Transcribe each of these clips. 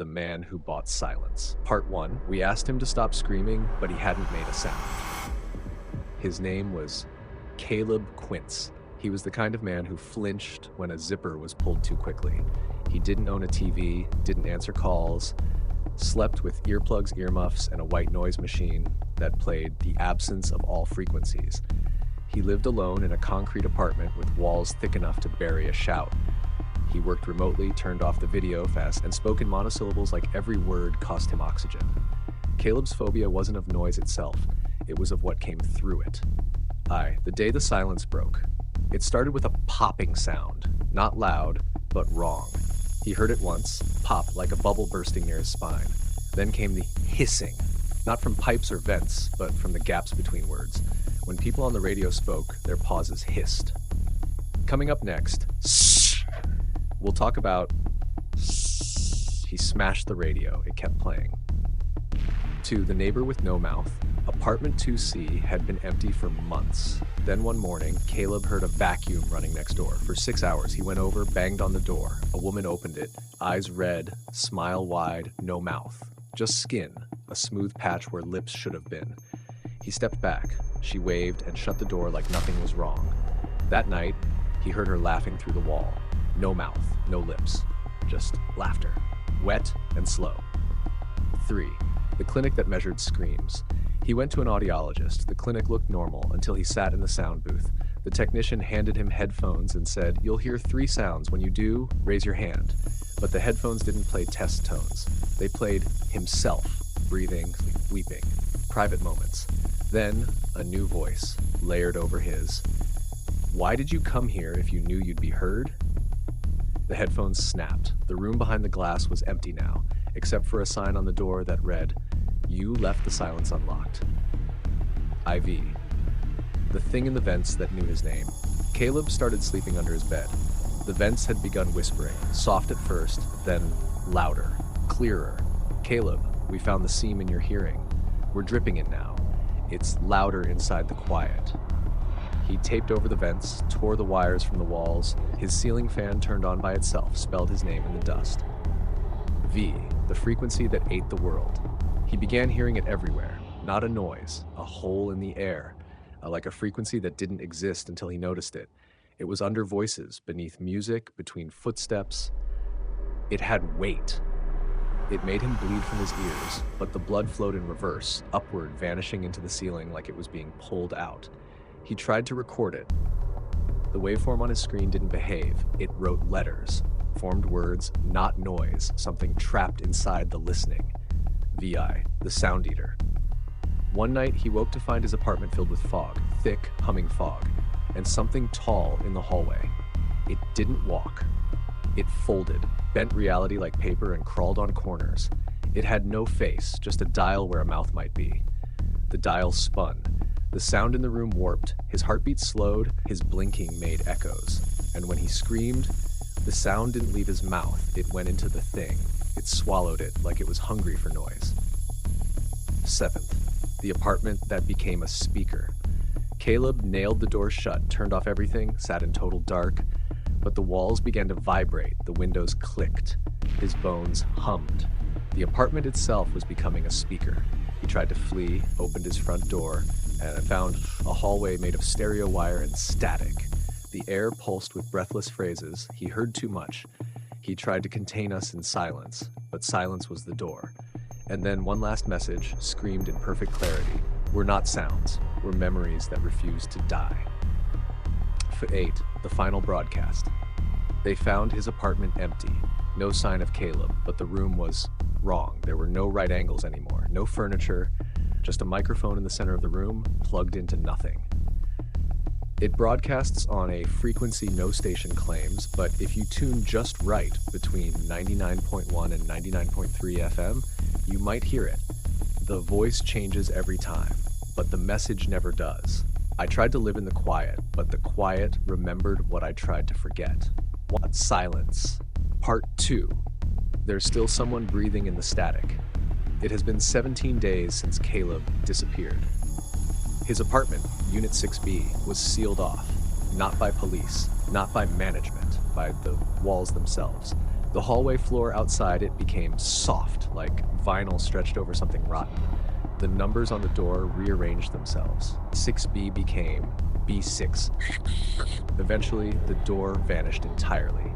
The Man Who Bought Silence. Part 1. We asked him to stop screaming, but he hadn't made a sound. His name was Caleb Quince. He was the kind of man who flinched when a zipper was pulled too quickly. He didn't own a TV, didn't answer calls, slept with earplugs, earmuffs, and a white noise machine that played the absence of all frequencies. He lived alone in a concrete apartment with walls thick enough to bury a shout. He worked remotely, turned off the video fast, and spoke in monosyllables like every word cost him oxygen. Caleb's phobia wasn't of noise itself, it was of what came through it. The day the silence broke. It started with a popping sound, not loud, but wrong. He heard it once, pop like a bubble bursting near his spine. Then came the hissing, not from pipes or vents, but from the gaps between words. When people on the radio spoke, their pauses hissed. Coming up next, we'll talk about. He smashed the radio, it kept playing. 2. The neighbor with no mouth. Apartment 2C had been empty for months. Then one morning, Caleb heard a vacuum running next door. For 6 hours, he went over, banged on the door. A woman opened it, eyes red, smile wide, no mouth. Just skin, a smooth patch where lips should have been. He stepped back. She waved and shut the door like nothing was wrong. That night, he heard her laughing through the wall. No mouth, no lips, just laughter, wet and slow. 3. The clinic that measured screams. He went to an audiologist. The clinic looked normal until he sat in the sound booth. The technician handed him headphones and said, "You'll hear 3 sounds. When you do, raise your hand." But the headphones didn't play test tones. They played himself, breathing, weeping, private moments. Then, a new voice, layered over his. "Why did you come here if you knew you'd be heard?" The headphones snapped. The room behind the glass was empty now, except for a sign on the door that read, "You left the silence unlocked." IV. The thing in the vents that knew his name. Caleb started sleeping under his bed. The vents had begun whispering, soft at first, then louder, clearer. "Caleb, we found the seam in your hearing. We're dripping it now. It's louder inside the quiet." He taped over the vents, tore the wires from the walls. His ceiling fan turned on by itself, spelled his name in the dust. V, the frequency that ate the world. He began hearing it everywhere. Not a noise, a hole in the air, like a frequency that didn't exist until he noticed it. It was under voices, beneath music, between footsteps. It had weight. It made him bleed from his ears, but the blood flowed in reverse, upward, vanishing into the ceiling like it was being pulled out. He tried to record it. The waveform on his screen didn't behave. It wrote letters, formed words, not noise, something trapped inside the listening. VI, the sound eater. One night, he woke to find his apartment filled with fog, thick, humming fog, and something tall in the hallway. It didn't walk. It folded, bent reality like paper and crawled on corners. It had no face, just a dial where a mouth might be. The dial spun. The sound in the room warped, his heartbeat slowed, his blinking made echoes. And when he screamed, the sound didn't leave his mouth, it went into the thing. It swallowed it like it was hungry for noise. 7th, the apartment that became a speaker. Caleb nailed the door shut, turned off everything, sat in total dark, but the walls began to vibrate, the windows clicked, his bones hummed. The apartment itself was becoming a speaker. He tried to flee, opened his front door, and found a hallway made of stereo wire and static. The air pulsed with breathless phrases. He heard too much. He tried to contain us in silence, but silence was the door. And then one last message, screamed in perfect clarity. We're not sounds. We're memories that refuse to die. 8. The final broadcast. They found his apartment empty. No sign of Caleb, but the room was wrong. There were no right angles anymore. No furniture. Just a microphone in the center of the room, plugged into nothing. It broadcasts on a frequency no station claims, but if you tune just right between 99.1 and 99.3 FM, you might hear it. The voice changes every time, but the message never does. I tried to live in the quiet, but the quiet remembered what I tried to forget. What? Silence. Part 2. There's still someone breathing in the static. It has been 17 days since Caleb disappeared. His apartment, Unit 6B, was sealed off, not by police, not by management, by the walls themselves. The hallway floor outside it became soft, like vinyl stretched over something rotten. The numbers on the door rearranged themselves. 6B became B6. Eventually, the door vanished entirely.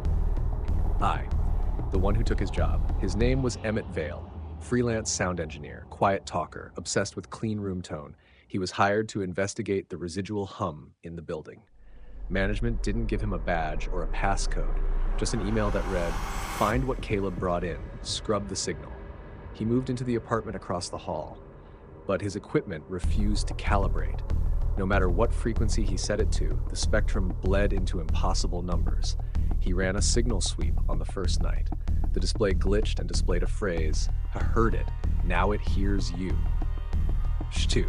The one who took his job. His name was Emmett Vale, freelance sound engineer, quiet talker, obsessed with clean room tone. He was hired to investigate the residual hum in the building. Management didn't give him a badge or a passcode, just an email that read, "Find what Caleb brought in, scrub the signal." He moved into the apartment across the hall, but his equipment refused to calibrate. No matter what frequency he set it to, the spectrum bled into impossible numbers. He ran a signal sweep on the first night. The display glitched and displayed a phrase, "I heard it, now it hears you." Sh2,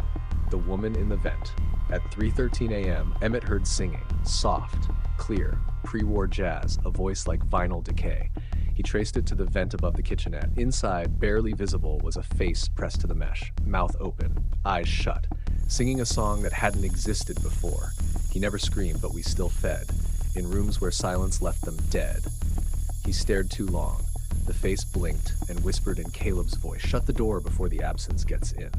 the woman in the vent. At 3:13 a.m., Emmett heard singing, soft, clear, pre-war jazz, a voice like vinyl decay. He traced it to the vent above the kitchenette. Inside, barely visible, was a face pressed to the mesh, mouth open, eyes shut, singing a song that hadn't existed before. He never screamed, but we still fed, in rooms where silence left them dead. He stared too long. The face blinked and whispered in Caleb's voice, "Shut the door before the absence gets in."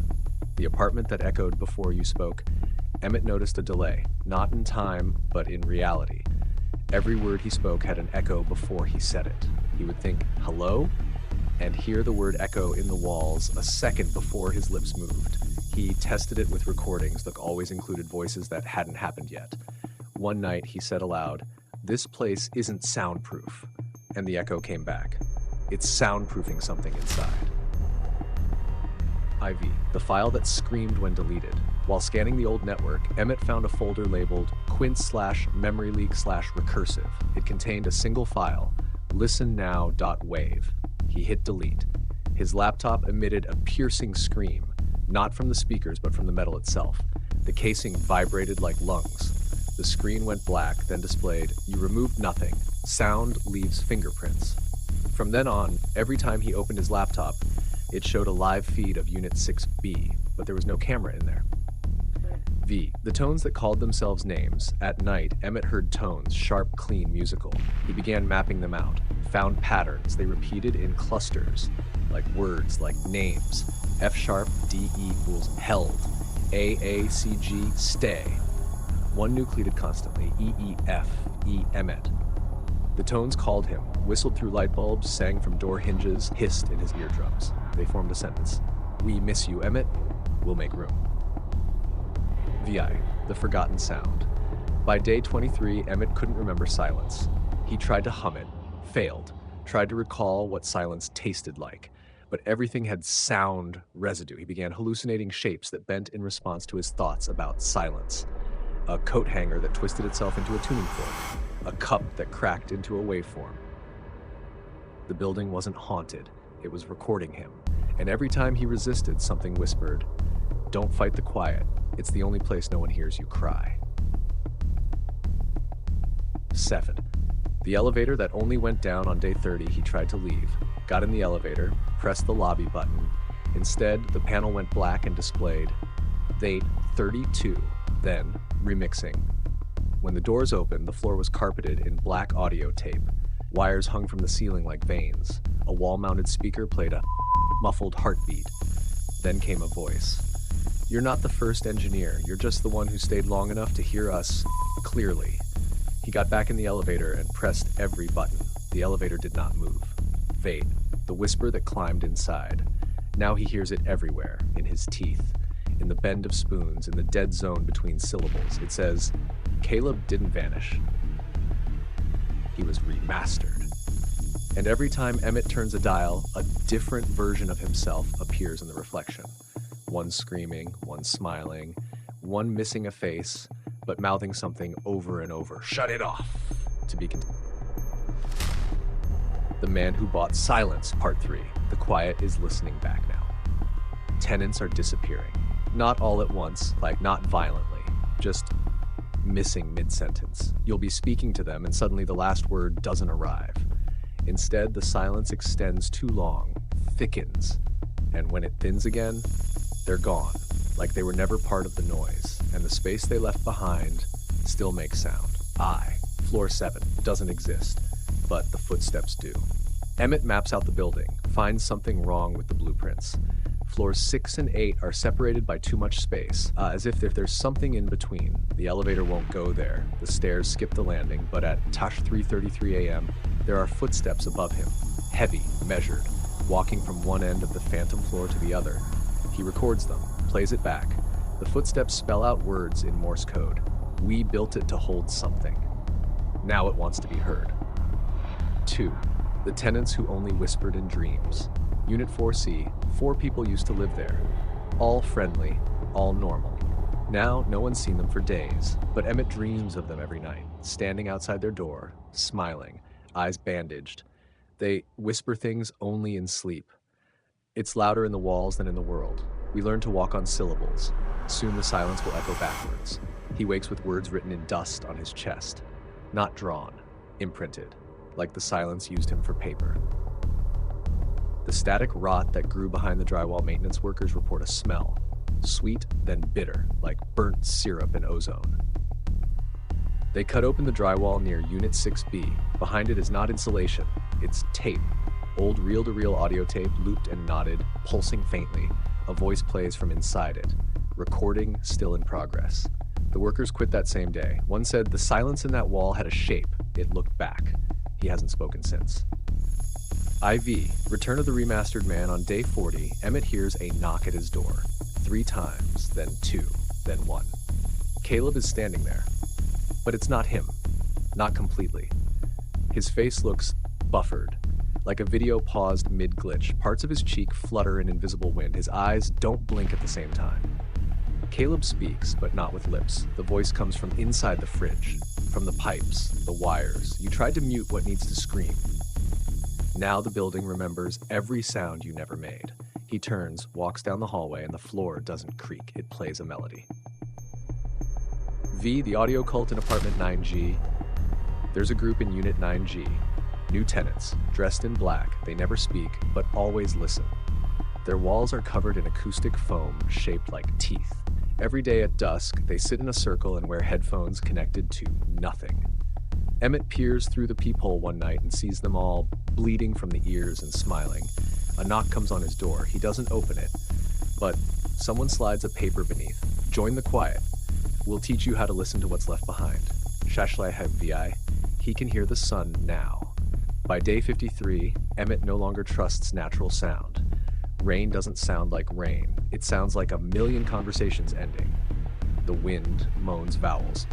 The apartment that echoed before you spoke. Emmett noticed a delay, not in time, but in reality. Every word he spoke had an echo before he said it. He would think, "Hello?" and hear the word echo in the walls a second before his lips moved. He tested it with recordings that always included voices that hadn't happened yet. One night he said aloud, "This place isn't soundproof." And the echo came back. "It's soundproofing something inside." IV, the file that screamed when deleted. While scanning the old network, Emmett found a folder labeled Quince/memoryleak/recursive. It contained a single file, listennow.wave. He hit delete. His laptop emitted a piercing scream, not from the speakers but from the metal itself. The casing vibrated like lungs. The screen went black, then displayed, "You removed nothing. Sound leaves fingerprints." From then on, every time he opened his laptop, it showed a live feed of Unit 6B, but there was no camera in there. V, the tones that called themselves names. At night, Emmett heard tones, sharp, clean, musical. He began mapping them out, found patterns. They repeated in clusters, like words, like names. F-sharp, D-E equals held. A-A-C-G, stay. One nucleated constantly, E-E-F, E Emmett. The tones called him, whistled through light bulbs, sang from door hinges, hissed in his eardrums. They formed a sentence. "We miss you, Emmett. We'll make room." VI, the forgotten sound. By day 23, Emmett couldn't remember silence. He tried to hum it, failed, tried to recall what silence tasted like, but everything had sound residue. He began hallucinating shapes that bent in response to his thoughts about silence. A coat hanger that twisted itself into a tuning fork, a cup that cracked into a waveform. The building wasn't haunted, it was recording him, and every time he resisted, something whispered, "Don't fight the quiet. It's the only place no one hears you cry." 7. The elevator that only went down on day 30, he tried to leave. Got in the elevator, pressed the lobby button. Instead, the panel went black and displayed, "Date 32, then remixing." When the doors opened, the floor was carpeted in black audio tape. Wires hung from the ceiling like veins. A wall-mounted speaker played a muffled heartbeat. Then came a voice. "You're not the first engineer. You're just the one who stayed long enough to hear us clearly." He got back in the elevator and pressed every button. The elevator did not move. Vate, the whisper that climbed inside. Now he hears it everywhere, in his teeth, in the bend of spoons, in the dead zone between syllables. It says, "Caleb didn't vanish. He was remastered." And every time Emmett turns a dial, a different version of himself appears in the reflection. One screaming, one smiling, one missing a face, but mouthing something over and over. "Shut it off!" To be continued. The Man Who Bought Silence, Part 3. The quiet is listening back now. Tenants are disappearing. Not all at once, like not violently, just missing mid-sentence. You'll be speaking to them and suddenly the last word doesn't arrive. Instead, the silence extends too long, thickens, and when it thins again, they're gone, like they were never part of the noise, and the space they left behind still makes sound. Floor 7, doesn't exist, but the footsteps do. Emmett maps out the building, finds something wrong with the blueprints. Floors 6 and 8 are separated by too much space, as if there's something in between. The elevator won't go there. The stairs skip the landing, but at Tash 3:33 a.m., there are footsteps above him, heavy, measured, walking from one end of the phantom floor to the other. He records them, plays it back. The footsteps spell out words in Morse code. We built it to hold something. Now it wants to be heard. 2. The tenants who only whispered in dreams. Unit 4C, 4 people used to live there. All friendly, all normal. Now, no one's seen them for days, but Emmett dreams of them every night, standing outside their door, smiling, eyes bandaged. They whisper things only in sleep. It's louder in the walls than in the world. We learn to walk on syllables. Soon the silence will echo backwards. He wakes with words written in dust on his chest. Not drawn, imprinted, like the silence used him for paper. The static rot that grew behind the drywall maintenance workers report a smell, sweet then bitter, like burnt syrup in ozone. They cut open the drywall near Unit 6B. Behind it is not insulation, it's tape. Old reel-to-reel audio tape, looped and knotted, pulsing faintly. A voice plays from inside it. Recording still in progress. The workers quit that same day. One said, "The silence in that wall had a shape. It looked back." He hasn't spoken since. IV, Return of the Remastered Man. On day 40, Emmett hears a knock at his door. 3 times, then 2, then 1. Caleb is standing there. But it's not him. Not completely. His face looks buffered, like a video paused mid-glitch. Parts of his cheek flutter in invisible wind. His eyes don't blink at the same time. Caleb speaks, but not with lips. The voice comes from inside the fridge, from the pipes, the wires. You tried to mute what needs to scream. Now the building remembers every sound you never made. He turns, walks down the hallway, and the floor doesn't creak. It plays a melody. V, the audio cult in apartment 9G. There's a group in Unit 9G. New tenants, dressed in black. They never speak, but always listen. Their walls are covered in acoustic foam shaped like teeth. Every day at dusk, they sit in a circle and wear headphones connected to nothing. Emmett peers through the peephole one night and sees them all bleeding from the ears and smiling. A knock comes on his door. He doesn't open it, but someone slides a paper beneath. Join the quiet. We'll teach you how to listen to what's left behind. Shashlai Hevvi. He can hear the sun now. By day 53, Emmett no longer trusts natural sound. Rain doesn't sound like rain. It sounds like a million conversations ending. The wind moans vowels.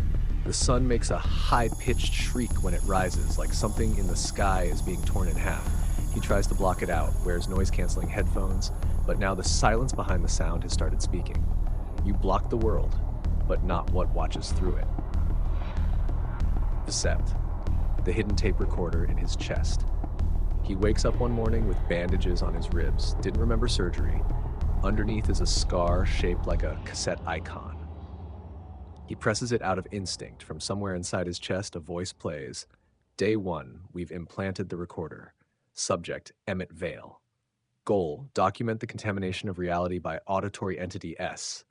The sun makes a high-pitched shriek when it rises, like something in the sky is being torn in half. He tries to block it out, wears noise-canceling headphones, but now the silence behind the sound has started speaking. You block the world, but not what watches through it. Sept, the hidden tape recorder in his chest. He wakes up one morning with bandages on his ribs, didn't remember surgery. Underneath is a scar shaped like a cassette icon. He presses it out of instinct. From somewhere inside his chest, a voice plays. Day 1, we've implanted the recorder. Subject, Emmett Vale. Goal, document the contamination of reality by auditory entity S.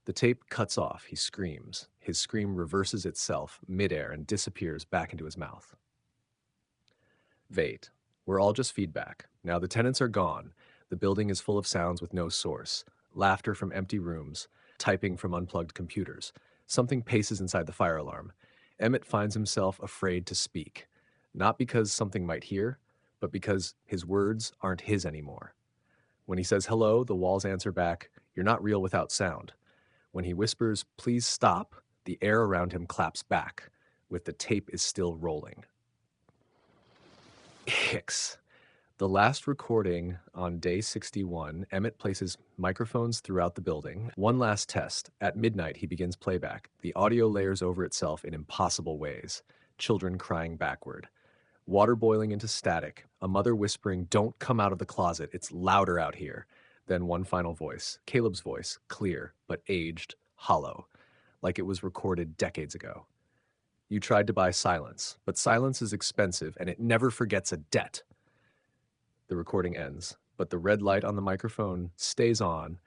The tape cuts off. He screams. His scream reverses itself midair and disappears back into his mouth. Vate, we're all just feedback. Now the tenants are gone. The building is full of sounds with no source. Laughter from empty rooms. Typing from unplugged computers. Something paces inside the fire alarm. Emmett finds himself afraid to speak. Not because something might hear, but because his words aren't his anymore. When he says hello, the walls answer back, "You're not real without sound." When he whispers, "Please stop," the air around him claps back, with the tape is still rolling. Hicks. The last recording on day 61, Emmett places microphones throughout the building. One last test. At midnight, he begins playback. The audio layers over itself in impossible ways. Children crying backward. Water boiling into static. A mother whispering, "Don't come out of the closet. It's louder out here." Then one final voice. Caleb's voice. Clear, but aged, hollow. Like it was recorded decades ago. You tried to buy silence, but silence is expensive and it never forgets a debt. The recording ends, but the red light on the microphone stays on